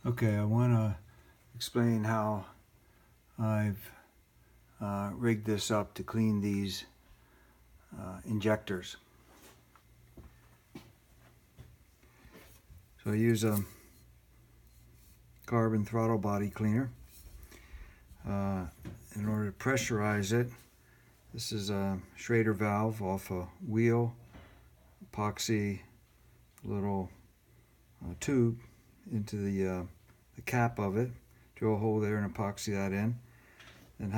Okay, I want to explain how I've rigged this up to clean these injectors. So I use a carbon throttle body cleaner in order to pressurize it. This is a Schrader valve off a wheel, epoxy little tube into the cap of it. Drill a hole there and epoxy that in. Then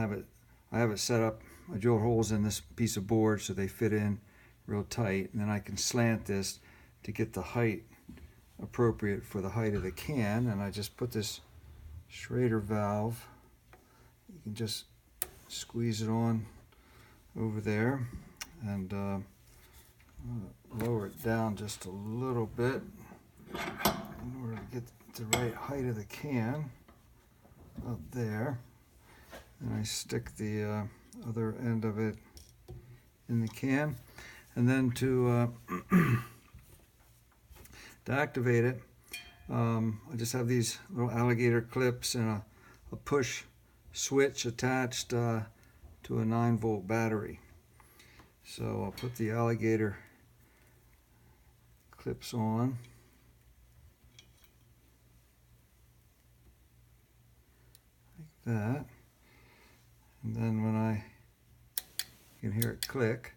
I have it set up. I drill holes in this piece of board so they fit in real tight, and then I can slant this to get the height appropriate for the height of the can. And I just put this Schrader valve, you can just squeeze it on over there and lower it down just a little bit in order to get the right height of the can up there. And I stick the other end of it in the can, and then to activate it, I just have these little alligator clips and a push switch attached to a 9-volt battery. So I'll put the alligator clips on. Like that. And then when you can hear it click,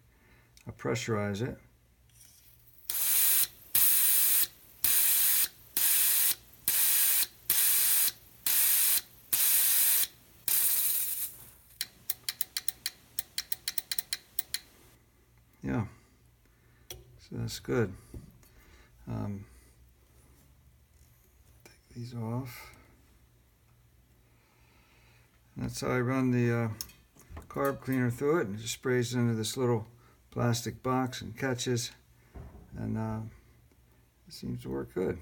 I pressurize it. Yeah, so that's good. Take these off. And that's how I run the carb cleaner through it, and it just sprays into this little plastic box and catches, and it seems to work good.